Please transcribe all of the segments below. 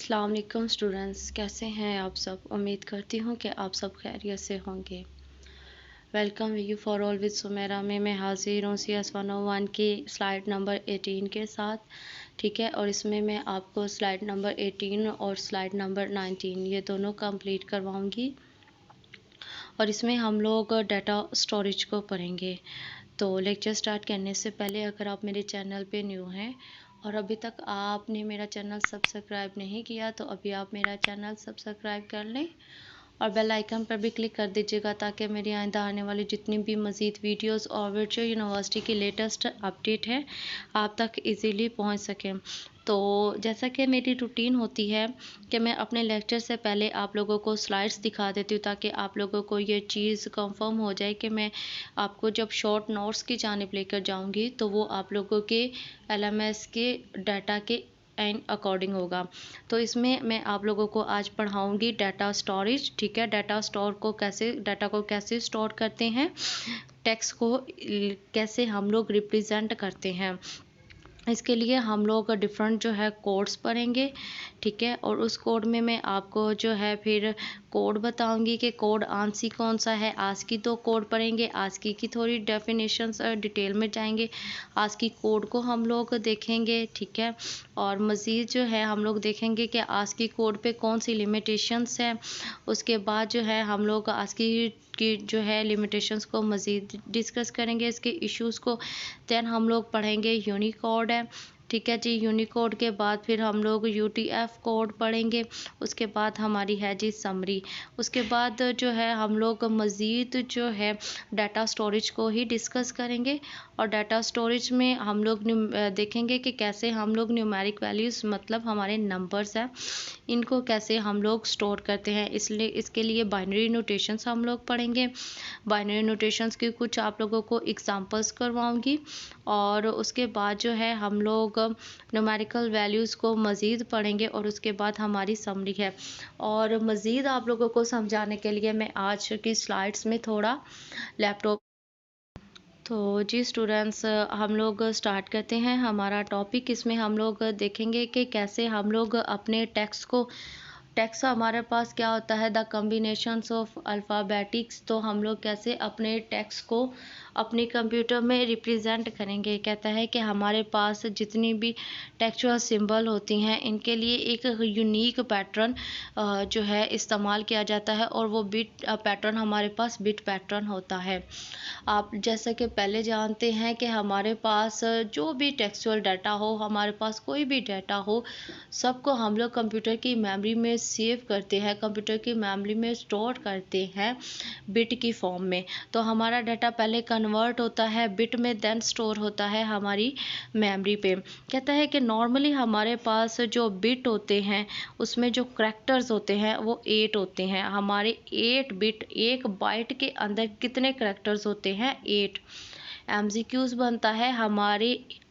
अस्सलाम वालेकुम स्टूडेंट्स, कैसे हैं आप सब। उम्मीद करती हूँ कि आप सब खैरियत से होंगे। Welcome you for all with Sumera में मैं हाजिर हूँ CS101 की स्लाइड नंबर 18 के साथ, ठीक है। और इसमें मैं आपको स्लाइड नंबर 18 और स्लाइड नंबर 19 ये दोनों कंप्लीट करवाऊँगी और इसमें हम लोग डाटा स्टोरेज को पढ़ेंगे। तो लेक्चर स्टार्ट करने से पहले अगर आप मेरे चैनल पे न्यू हैं और अभी तक आपने मेरा चैनल सब्सक्राइब नहीं किया तो अभी आप मेरा चैनल सब्सक्राइब कर लें और बेल आइकन पर भी क्लिक कर दीजिएगा ताकि मेरी आइंदा आने वाली जितनी भी मज़ीद वीडियोस और वर्चुअल यूनिवर्सिटी की लेटेस्ट अपडेट है आप तक इजीली पहुंच सकें। तो जैसा कि मेरी रूटीन होती है कि मैं अपने लेक्चर से पहले आप लोगों को स्लाइड्स दिखा देती हूँ ताकि आप लोगों को ये चीज़ कंफर्म हो जाए कि मैं आपको जब शॉर्ट नोट्स की जानिब लेकर जाऊँगी तो वो आप लोगों के LMS के डाटा के एंड अकॉर्डिंग होगा। तो इसमें मैं आप लोगों को आज पढ़ाऊँगी डाटा स्टोरेज, ठीक है। डाटा को कैसे स्टोर करते हैं, टेक्स्ट को कैसे हम लोग रिप्रेजेंट करते हैं। इसके लिए हम लोग डिफरेंट जो है कोड्स पढ़ेंगे, ठीक है। और उस कोड में मैं आपको जो है फिर कोड बताऊंगी कि कोड आंसी कौन सा है। आस्की तो कोड पढ़ेंगे, आस्की की थोड़ी डेफिनेशंस डिटेल में जाएंगे, आस्की कोड को हम लोग देखेंगे, ठीक है। और मज़ीद जो है हम लोग देखेंगे कि आस्की कोड पे कौन सी लिमिटेशंस है। उसके बाद जो है हम लोग आस्की की जो है लिमिटेशंस को मज़ीद डिस्कस करेंगे, इसके इश्यूज़ को। देन हम लोग पढ़ेंगे यूनिकोड है, ठीक है जी। यूनिकोड के बाद फिर हम लोग UTF कोड पढ़ेंगे। उसके बाद हमारी है जी समरी। उसके बाद जो है हम लोग मज़ीद जो है डाटा स्टोरेज को ही डिस्कस करेंगे। और डाटा स्टोरेज में हम लोग देखेंगे कि कैसे हम लोग न्यूमेरिक वैल्यूज़ मतलब हमारे नंबर्स हैं इनको कैसे हम लोग स्टोर करते हैं। इसलिए इसके लिए बाइनरी नोटेशंस हम लोग पढ़ेंगे। बाइनरी नोटेशंस की कुछ आप लोगों को एग्जांपल्स करवाऊंगी और उसके बाद जो है हम लोग न्यूमेरिकल वैल्यूज़ को मज़ीद पढ़ेंगे और उसके बाद हमारी समरी है। और मज़ीद आप लोगों को समझाने के लिए मैं आज की स्लाइड्स में थोड़ा लैपटॉप तो जी स्टूडेंट्स हम लोग स्टार्ट करते हैं हमारा टॉपिक। इसमें हम लोग देखेंगे कि कैसे हम लोग अपने टेक्स्ट हमारे पास क्या होता है, द कम्बिनेशंस ऑफ अल्फ़ाबेटिक्स। तो हम लोग कैसे अपने टेक्स्ट को अपने कंप्यूटर में रिप्रेजेंट करेंगे। कहता है कि हमारे पास जितनी भी टेक्सचुअल सिंबल होती हैं इनके लिए एक यूनिक पैटर्न जो है इस्तेमाल किया जाता है और वो बिट पैटर्न हमारे पास बिट पैटर्न होता है। आप जैसे कि पहले जानते हैं कि हमारे पास जो भी टेक्सचुअल डाटा हो, हमारे पास कोई भी डाटा हो, सबको हम लोग कंप्यूटर की मेमोरी में सेव करते हैं, कंप्यूटर की मेमोरी में स्टोर करते हैं बिट की फॉर्म में। तो हमारा डाटा पहले कन्वर्ट होता है बिट में, देन स्टोर होता है हमारी मेमोरी पे। कहता है कि नॉर्मली हमारे पास जो बिट होते हैं उसमें जो करैक्टर्स होते हैं वो 8 होते हैं। हमारे 8 बिट, एक बाइट के अंदर कितने करैक्टर्स होते हैं? 8। MCQs बनता है हमारे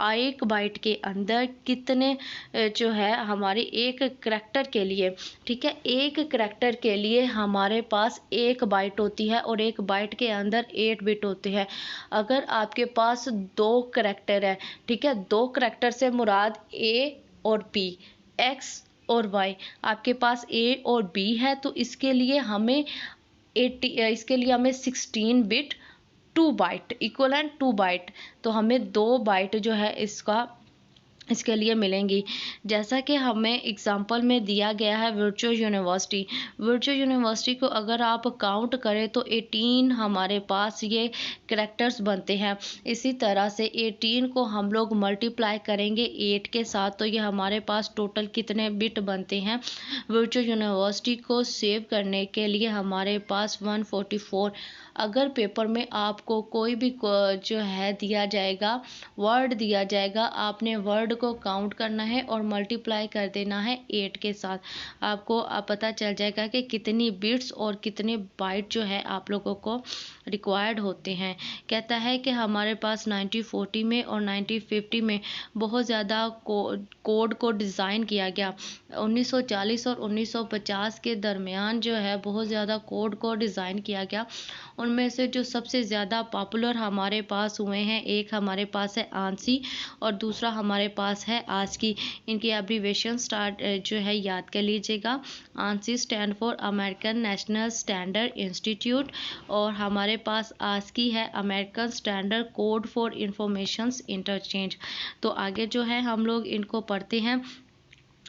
एक बाइट के अंदर कितने जो है हमारे एक करैक्टर के लिए, ठीक है। एक करैक्टर के लिए हमारे पास एक बाइट होती है और एक बाइट के अंदर 8 बिट होते हैं। अगर आपके पास 2 करैक्टर है, ठीक है, 2 करैक्टर से मुराद A और B, X और Y, आपके पास A और B है तो इसके लिए हमें 16 बिट 2 बाइट इक्वलेंट 2 बाइट, तो हमें 2 बाइट जो है इसके लिए मिलेंगी। जैसा कि हमें एग्जांपल में दिया गया है वर्चुअल यूनिवर्सिटी। वर्चुअल यूनिवर्सिटी को अगर आप काउंट करें तो 18 हमारे पास ये करैक्टर्स बनते हैं। इसी तरह से 18 को हम लोग मल्टीप्लाई करेंगे 8 के साथ तो ये हमारे पास टोटल कितने बिट बनते हैं। वर्चुअल यूनिवर्सिटी को सेव करने के लिए हमारे पास 144। अगर पेपर में आपको कोई भी जो है दिया जाएगा, वर्ड दिया जाएगा, आपने वर्ड को काउंट करना है और मल्टीप्लाई कर देना है 8 के साथ। आपको पता चल जाएगा कि कितनी बिट्स और कितने बाइट जो है आप लोगों को रिक्वायर्ड होते हैं। कहता है कि हमारे पास 1940 में और 1950 में बहुत ज़्यादा कोड को डिज़ाइन किया गया। 1940 और 1950 के दरमियान जो है बहुत ज़्यादा कोड को डिज़ाइन किया गया। उनमें से जो सबसे ज़्यादा पॉपुलर हमारे पास हुए हैं, एक हमारे पास है आंसी और दूसरा हमारे पास है आस्की। इनकी एब्रीवेशन जो है याद कर लीजिएगा। ANSI stand for American national standard institute और हमारे पास आस्की है American standard code for information interchange. तो आगे जो है हम लोग इनको पढ़ते हैं।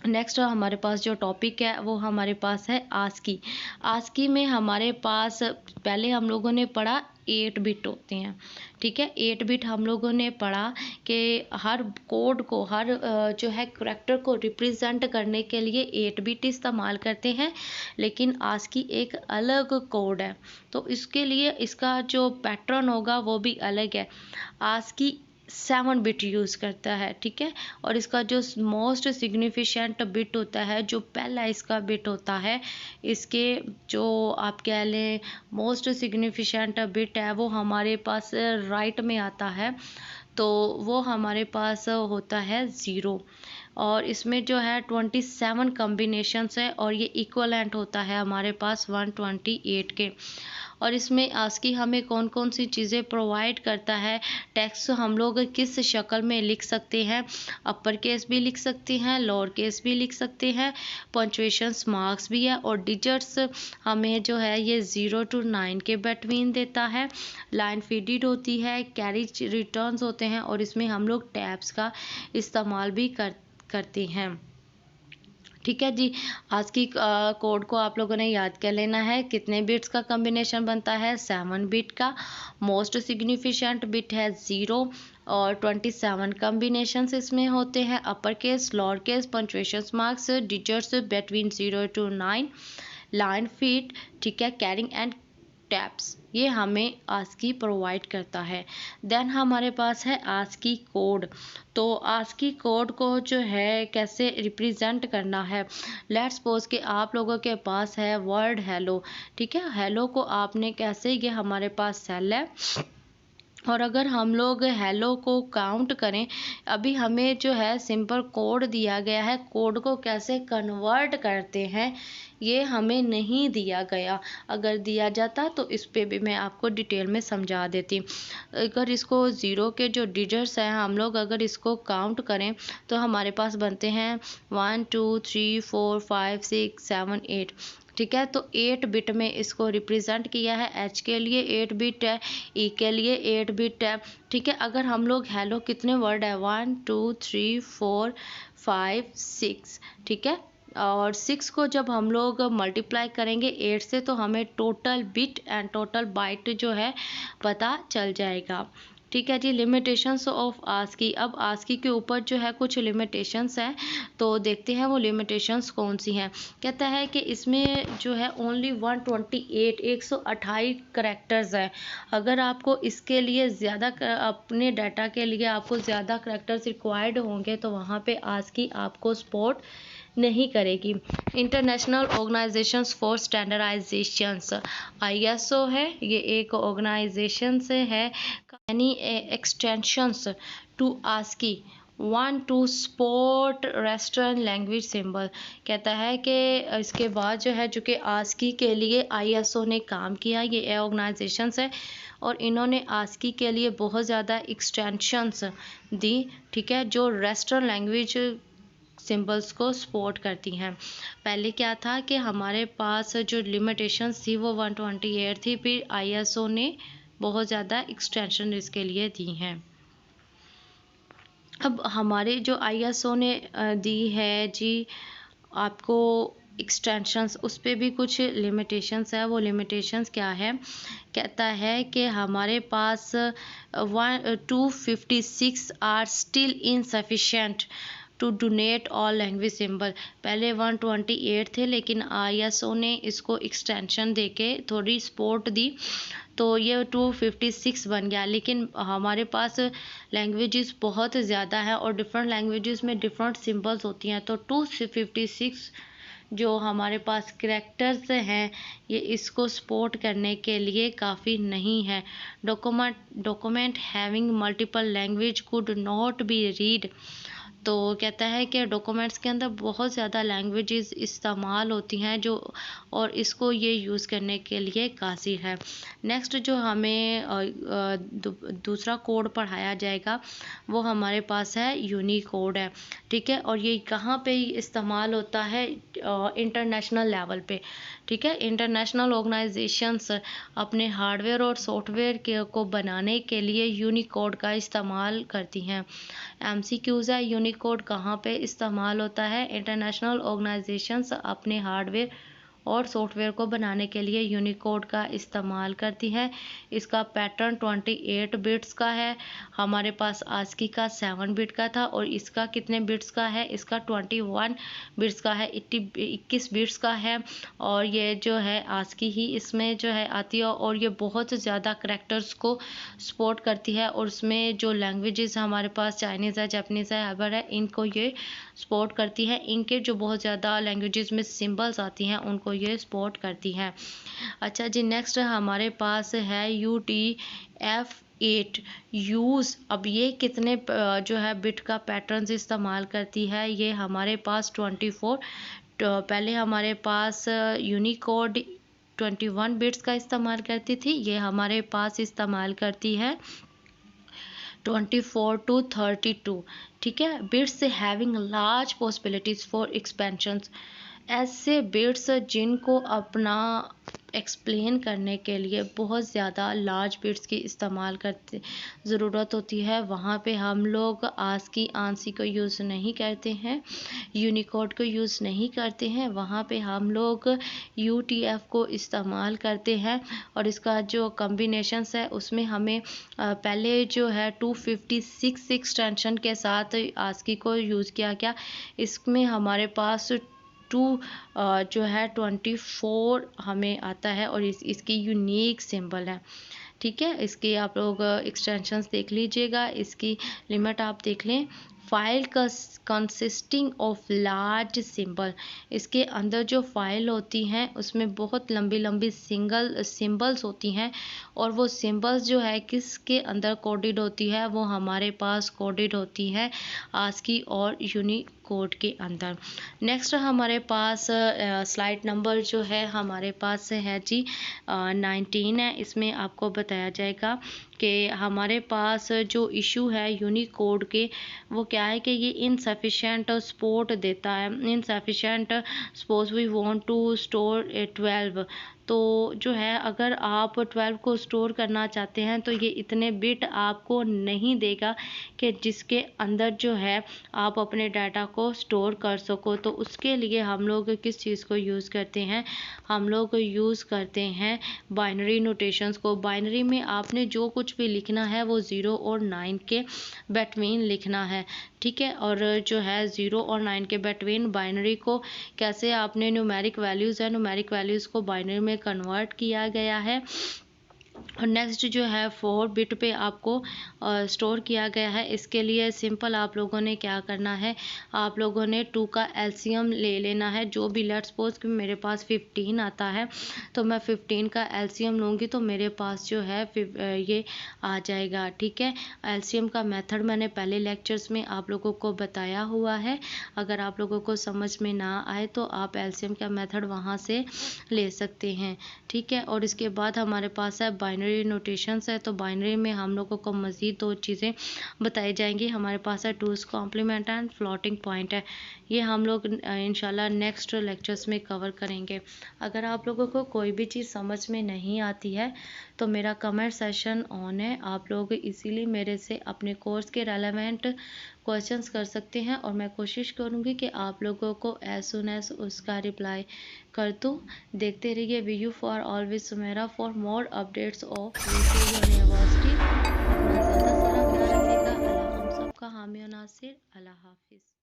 नेक्स्ट हमारे पास जो टॉपिक है वो हमारे पास है आस्की। आस्की में हमारे पास पहले हम लोगों ने पढ़ा 8 बिट होते हैं, ठीक है। 8 बिट हम लोगों ने पढ़ा कि हर कोड को, हर जो है करैक्टर को रिप्रेजेंट करने के लिए 8 बिट इस्तेमाल करते हैं, लेकिन आस्की एक अलग कोड है, तो इसके लिए इसका जो पैटर्न होगा वो भी अलग है। आस्की 7 बिट यूज़ करता है, ठीक है। और इसका जो मोस्ट सिग्निफिकेंट बिट होता है, जो पहला इसका बिट होता है, इसके जो आप कह लें मोस्ट सिग्निफिकेंट बिट है वो हमारे पास राइट में आता है, तो वो हमारे पास होता है 0। और इसमें जो है 27 कॉम्बिनेशंस है और ये इक्वलेंट होता है हमारे पास 128 के। और इसमें आस्की हमें कौन कौन सी चीज़ें प्रोवाइड करता है। टेक्स्ट हम लोग किस शक्ल में लिख सकते हैं, अपर केस भी लिख सकते हैं, लोअर केस भी लिख सकते हैं, पंक्चुएशंस मार्क्स भी है और डिजिट्स हमें जो है ये 0 to 9 के बिटवीन देता है। लाइन फीडेड होती है, कैरेज रिटर्न्स होते हैं और इसमें हम लोग टैब्स का इस्तेमाल भी करते हैं, ठीक है जी। आज की कोड को आप लोगों ने याद कर लेना है। कितने बिट्स का कॉम्बिनेशन बनता है, 7 बिट का। मोस्ट सिग्निफिकेंट बिट है 0 और 27 कॉम्बिनेशंस इसमें होते हैं। Upper case, lower case, punctuation marks, digits between 0 to 9, line feed, ठीक है, कैरिंग एंड टैब्स, ये हमें आस्की प्रोवाइड करता है। देन हमारे पास है आस्की कोड। तो आस्की कोड को जो है कैसे रिप्रेजेंट करना है, लेट्स सपोज कि आप लोगों के पास है वर्ड हेलो, ठीक है। हेलो को आपने कैसे, ये हमारे पास सेल है और अगर हम लोग हेलो को काउंट करें, अभी हमें जो है सिंपल कोड दिया गया है, कोड को कैसे कन्वर्ट करते हैं ये हमें नहीं दिया गया। अगर दिया जाता तो इस पे भी मैं आपको डिटेल में समझा देती। अगर इसको 0 के जो डिजिट्स हैं हम लोग अगर इसको काउंट करें तो हमारे पास बनते हैं 1 2 3 4 5 6 7 8, ठीक है। तो 8 बिट में इसको रिप्रेजेंट किया है। एच के लिए 8 बिट है, ई के लिए 8 बिट है, ठीक है। अगर हम लोग हेलो कितने वर्ड है 1 2 3 4 5 6, ठीक है। और 6 को जब हम लोग मल्टीप्लाई करेंगे 8 से तो हमें total bit and total byte जो है पता चल जाएगा, ठीक है जी। Limitations of ASCII. अब आस्की के ऊपर जो है कुछ लिमिटेशंस हैं, तो देखते हैं वो लिमिटेशंस कौन सी हैं। कहता है कि इसमें जो है ओनली 128 करैक्टर्स हैं। अगर आपको इसके लिए ज़्यादा अपने डाटा के लिए आपको ज़्यादा करैक्टर्स रिक्वायर्ड होंगे तो वहाँ पे आस्की आपको सपोर्ट नहीं करेगी। International organisations for standardisations, ISO है, ये एक ऑर्गेनाइजेशन से है। Any extensions to ASCII one to support western language symbol. कहता है कि इसके बाद जो है जो कि आस्की के लिए ISO ने काम किया, ये ऑर्गेनाइजेशंस है और इन्होंने आस्की के लिए बहुत ज़्यादा एक्सटेंशंस दी, ठीक है, जो वेस्टर्न लैंग्वेज सिंबल्स को सपोर्ट करती हैं। पहले क्या था कि हमारे पास जो लिमिटेशंस थी वो 128 थी, फिर ISO ने बहुत ज़्यादा एक्सटेंशन इसके लिए दी हैं। अब हमारे जो ISO ने दी है जी आपको एक्सटेंशंस, उस पर भी कुछ लिमिटेशंस है। वो लिमिटेशंस क्या है, कहता है कि हमारे पास 256 are still insufficient to denote all language symbol. पहले 128 थे लेकिन ISO ने इसको एक्सटेंशन देके थोड़ी सपोर्ट दी तो ये 256 बन गया। लेकिन हमारे पास लैंग्वेजेस बहुत ज़्यादा है और डिफरेंट लैंग्वेजेस में डिफरेंट सिंबल्स होती हैं, तो 256 जो हमारे पास करैक्टर्स हैं ये इसको सपोर्ट करने के लिए काफ़ी नहीं है। Document having multiple language could not be read. तो कहता है कि डॉक्यूमेंट्स के अंदर बहुत ज़्यादा लैंग्वेजेस इस्तेमाल होती हैं जो, और इसको ये यूज़ करने के लिए कासिर है। नेक्स्ट जो हमें दूसरा कोड पढ़ाया जाएगा वो हमारे पास है यूनिकोड है, ठीक है। और ये कहाँ पे इस्तेमाल होता है? इंटरनेशनल लेवल पे, ठीक है। इंटरनेशनल ऑर्गेनाइजेशंस अपने हार्डवेयर और सॉफ्टवेयर को बनाने के लिए यूनिकोड का इस्तेमाल करती हैं। एमसीक्यूज़ है, यूनिकोड कहाँ पे इस्तेमाल होता है? इंटरनेशनल ऑर्गेनाइजेशंस अपने हार्डवेयर और सॉफ्टवेयर को बनाने के लिए यूनिकोड का इस्तेमाल करती है। इसका पैटर्न 28 बिट्स का है। हमारे पास आस्की का 7 बिट का था, और इसका कितने बिट्स का है? इसका 21 बिट्स का है, 21 बिट्स का है। और ये जो है आस्की ही इसमें जो है आती है, और ये बहुत ज़्यादा करैक्टर्स को सपोर्ट करती है। और उसमें जो लैंग्वेजेस हमारे पास चाइनीज़ है, जापानीज़ है, अरब है, इनको ये सपोर्ट करती है। इनके जो बहुत ज़्यादा लैंग्वेजेस में सिंबल्स आती हैं उनको ये सपोर्ट करती है। अच्छा जी, नेक्स्ट हमारे पास है UTF-8 यूज़। अब ये कितने जो है बिट का पैटर्न्स इस्तेमाल करती है? ये हमारे पास 24, पहले हमारे पास यूनिकोड 21 बिट्स का इस्तेमाल करती थी, ये हमारे पास इस्तेमाल करती है 24 to 32, ठीक है। Bits having large possibilities for expansions, ऐसे बिट्स जिनको अपना एक्सप्लेन करने के लिए बहुत ज़्यादा लार्ज बिट्स की इस्तेमाल करते ज़रूरत होती है, वहाँ पे हम लोग आस्की आंसी को यूज़ नहीं करते हैं, यूनिकोड को यूज़ नहीं करते हैं, वहाँ पे हम लोग UTF को इस्तेमाल करते हैं। और इसका जो कम्बिनेशंस है उसमें हमें पहले जो है 256 एक्सटेंशन के साथ आस्की को यूज़ किया गया। इसमें हमारे पास 2 जो है 24 हमें आता है, और इसकी यूनिक सिंबल है, ठीक है। इसकी आप लोग एक्सटेंशंस देख लीजिएगा, इसकी लिमिट आप देख लें। File consisting of large symbol, इसके अंदर जो फाइल होती हैं उसमें बहुत लंबी लंबी सिंबल्स होती हैं, और वो सिंबल्स जो है किसके अंदर कोडेड होती है? वो हमारे पास कोडेड होती है आस्की और यूनिकोड के अंदर। नेक्स्ट हमारे पास स्लाइड नंबर जो है हमारे पास है जी 19 है। इसमें आपको बताया जाएगा कि हमारे पास जो इशू है यूनिकोड के, वो क्या है कि ये इनसफिशिएंट सपोर्ट देता है। Insufficient, suppose we want to store 12, तो जो है अगर आप 12 को स्टोर करना चाहते हैं तो ये इतने बिट आपको नहीं देगा कि जिसके अंदर जो है आप अपने डाटा को स्टोर कर सको। तो उसके लिए हम लोग किस चीज़ को यूज़ करते हैं? हम लोग यूज़ करते हैं बाइनरी नोटेशंस को। बाइनरी में आपने जो कुछ भी लिखना है वो 0 और 9 के बिटवीन लिखना है, ठीक है। और जो है 0 और 9 के बिटवीन बाइनरी को कैसे आपने न्यूमेरिक वैल्यूज़ है, न्यूमेरिक वैल्यूज़ को बाइनरी में कन्वर्ट किया गया है। और नेक्स्ट जो है 4 बिट पे आपको स्टोर किया गया है। इसके लिए सिंपल आप लोगों ने क्या करना है, आप लोगों ने 2 का एलसीएम ले लेना है। जो भी, लेट्स सपोज कि मेरे पास 15 आता है, तो मैं 15 का एलसीएम लूँगी तो मेरे पास जो है ये आ जाएगा, ठीक है। एलसीएम का मेथड मैंने पहले लेक्चर्स में आप लोगों को बताया हुआ है। अगर आप लोगों को समझ में ना आए तो आप एलसीएम का मेथड वहाँ से ले सकते हैं, ठीक है। और इसके बाद हमारे पास है बाइनरी नोटेशंस है। तो बाइनरी में हम लोगों को मज़ीद 2 चीज़ें बताई जाएंगी। हमारे पास है 2's complement and floating point है। ये हम लोग इंशाल्लाह नेक्स्ट लेक्चर्स में कवर करेंगे। अगर आप लोगों को कोई भी चीज़ समझ में नहीं आती है तो मेरा कमेंट सेशन ऑन है, आप लोग इजीली मेरे से अपने कोर्स के रेलेवेंट क्वेश्चंस कर सकते हैं, और मैं कोशिश करूंगी कि आप लोगों को एज सुन एज उसका रिप्लाई कर दूँ। देखते रहिए VU for always Sumera for more updates of university. अपना ज़्यादा सारा ख्याल रखिएगा। अल्लाह हम सबका हामी और नासिर। अल्लाह हाफिज़।